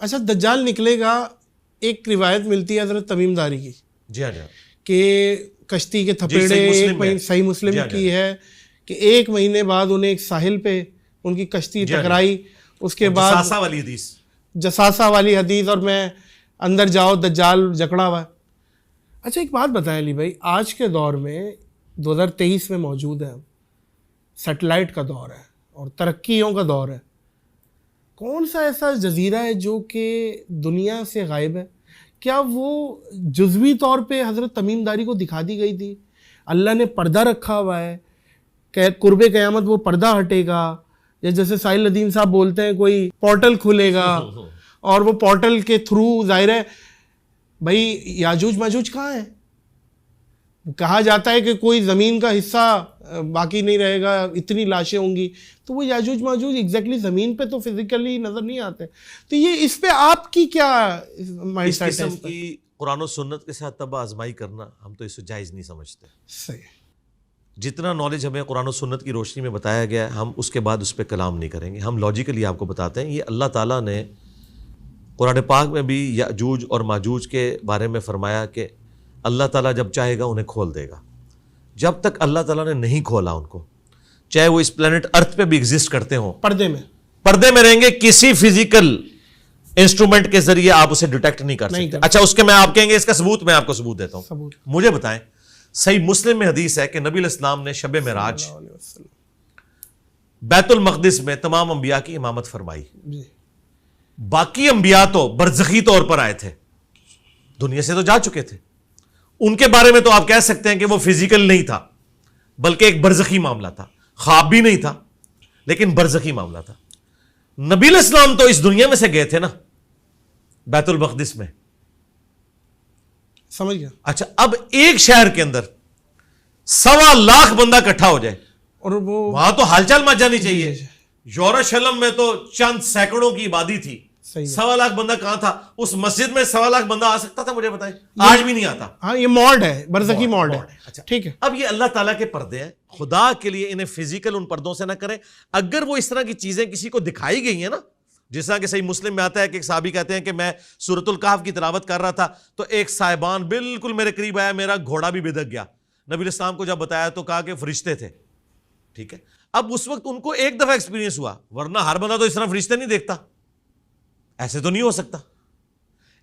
اچھا دجال نکلے گا، ایک روایت ملتی ہے حضرت تمیم داری کی، جی ہاں کہ کشتی کے تھپیڑے، صحیح مسلم کی ہے کہ 1 مہینے بعد انہیں ایک ساحل پہ ان کی کشتی ٹکرائی، اس کے بعد جساسہ والی حدیث، اور میں اندر جاؤ دجال جکڑا ہوا ہے۔ اچھا ایک بات بتائیں علی بھائی، آج کے دور میں 2023 میں موجود ہے، سیٹلائٹ کا دور ہے اور ترقیوں کا دور ہے، کون سا ایسا جزیرہ ہے جو کہ دنیا سے غائب ہے؟ کیا وہ جزوی طور پہ حضرت تمیم داری کو دکھا دی گئی تھی؟ اللہ نے پردہ رکھا ہوا ہے کہ قرب قیامت وہ پردہ ہٹے گا، یا جیسے ساحل ندیم صاحب بولتے ہیں کوئی پورٹل کھلے گا اور وہ پورٹل کے تھرو ظاہر ہے بھائی یاجوج ماجوج کہاں ہے؟ کہا جاتا ہے کہ کوئی زمین کا حصہ باقی نہیں رہے گا، اتنی لاشیں ہوں گی، تو وہ یاجوج ماجوج ایگزیکٹلی زمین پہ تو فزیکلی نظر نہیں آتے، تو یہ اس پہ آپ کی کیا مائنڈ سیٹ ہے؟ اس قسم کی قرآن و سنت کے ساتھ طب آزمائی کرنا ہم تو اسے جائز نہیں سمجھتے۔ صحیح، جتنا نالج ہمیں قرآن و سنت کی روشنی میں بتایا گیا ہے ہم اس کے بعد اس پہ کلام نہیں کریں گے، ہم لاجیکلی آپ کو بتاتے ہیں۔ یہ اللہ تعالیٰ نے قرآن پاک میں بھی یاجوج اور ماجوج کے بارے میں فرمایا کہ اللہ تعالیٰ جب چاہے گا انہیں کھول دے گا۔ جب تک اللہ تعالیٰ نے نہیں کھولا ان کو، چاہے وہ اس پلانٹ ارتھ پہ بھی ایگزسٹ کرتے ہوں، پردے میں رہیں گے، کسی فزیکل انسٹرومنٹ کے ذریعے آپ اسے ڈیٹیکٹ نہیں کر سکتے۔ اچھا اس کے میں آپ کہیں گے اس کا ثبوت، میں آپ کو ثبوت دیتا ہوں، مجھے بتائیں۔ صحیح مسلم میں حدیث ہے کہ نبی علیہ السلام نے شب معراج بیت المقدس میں تمام انبیاء کی امامت فرمائی، باقی انبیاء تو برزخی طور پر آئے تھے، دنیا سے تو جا چکے تھے، ان کے بارے میں تو آپ کہہ سکتے ہیں کہ وہ فزیکل نہیں تھا بلکہ ایک برزخی معاملہ تھا، خواب بھی نہیں تھا لیکن برزخی معاملہ تھا۔ نبی علیہ السلام تو اس دنیا میں سے گئے تھے نا بیت المقدس میں، سمجھ گیا۔ اچھا اب ایک شہر کے اندر 1.25 لاکھ بندہ اکٹھا ہو جائے اور وہاں تو حال چال مچ جانی چاہیے۔ یروشلم میں تو چند سینکڑوں کی آبادی تھی، 1.25 لاکھ بندہ کہاں تھا؟ اس مسجد میں 1.25 لاکھ بندہ آ سکتا تھا؟ مجھے بتائیں، آج بھی نہیں آتا۔ ہاں یہ موڈ ہے، برزخی موڈ ہے۔ اچھا ٹھیک ہے، اب یہ اللہ تعالیٰ کے پردے ہیں، خدا کے لیے انہیں فزیکل ان پردوں سے نہ کریں۔ اگر وہ اس طرح کی چیزیں کسی کو دکھائی گئی ہیں نا، جس طرح کہ صحیح مسلم میں آتا ہے کہ ایک صحابی کہتے ہیں کہ میں سورۃ الکہف کی تلاوت کر رہا تھا تو ایک صاحبان بالکل میرے قریب آیا، میرا گھوڑا بھی بدک گیا۔ نبی علیہ السلام کو جب بتایا تو کہا کہ فرشتے تھے، ٹھیک ہے۔ اب اس وقت ان کو ایک دفعہ ایکسپیرینس ہوا، ورنہ ہر بندہ تو اس طرح فرشتے نہیں دیکھتا، ایسے تو نہیں ہو سکتا۔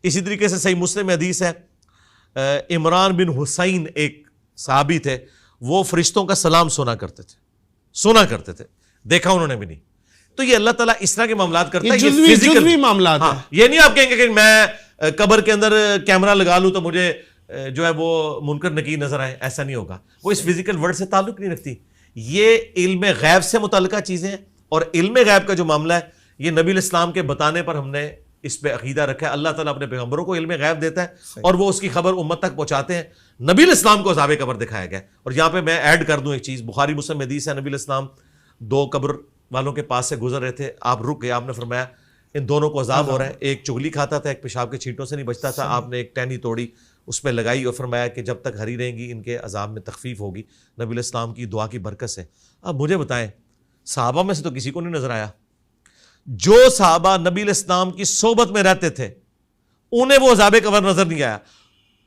اسی طریقے سے صحیح مسلم میں حدیث ہے، عمران بن حسین ایک صحابی تھے، وہ فرشتوں کا سلام سنا کرتے تھے، دیکھا انہوں نے بھی نہیں۔ تو یہ اللہ تعالیٰ اس طرح کے معاملات کرتا ہے، یہ جزوی معاملات ہیں۔ یہ نہیں آپ کہیں گے کہ میں قبر کے اندر کیمرہ لگا لوں تو مجھے جو ہے وہ منکر نکیر نظر آئے، ایسا نہیں ہوگا۔ وہ اس فزیکل ورلڈ سے تعلق نہیں رکھتی، یہ علم غیب سے متعلقہ چیزیں ہیں، اور علم غیب کا جو معاملہ ہے یہ نبی علیہ السلام کے بتانے پر ہم نے اس پہ عقیدہ رکھا ہے۔ اللہ تعالیٰ اپنے پیغمبروں کو علم غیب دیتا ہے اور وہ اس کی خبر امت تک پہنچاتے ہیں۔ نبی علیہ السلام کو عذاب قبر دکھایا گیا، اور یہاں پہ میں ایڈ کر دوں ایک چیز، بخاری مسلم حدیث ہے، نبی علیہ السلام 2 قبر والوں کے پاس سے گزر رہے تھے، آپ رک گئے، آپ نے فرمایا ان دونوں کو عذاب ہو رہا ہے، ایک چگلی کھاتا تھا، ایک پیشاب کے چھینٹوں سے نہیں بچتا تھا، آپ نے ایک ٹہنی توڑی اس پہ لگائی اور فرمایا کہ جب تک ہری رہیں گی ان کے عذاب میں تخفیف ہوگی، نبی علیہ السلام کی دعا کی برکت سے۔ اب مجھے بتائیں، صحابہ میں سے تو کسی کو نہیں نظر آیا؟ جو صحابہ نبی علیہ السلام کی صحبت میں رہتے تھے انہیں وہ عذاب قبر نظر نہیں آیا۔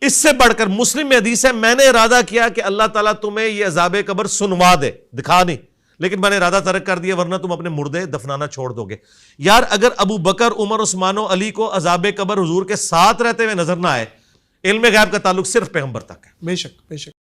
اس سے بڑھ کر مسلم میں حدیث ہے، میں نے ارادہ کیا کہ اللہ تعالیٰ تمہیں یہ عذاب قبر سنوا دے، دکھا نہیں، لیکن میں نے ارادہ ترک کر دیا ورنہ تم اپنے مردے دفنانا چھوڑ دو گے۔ یار اگر ابو بکر، عمر، عثمان و علی کو عذاب قبر حضور کے ساتھ رہتے ہوئے نظر نہ آئے، علم غیب کا تعلق صرف پیغمبر تک ہے۔ بے شک، بے شک۔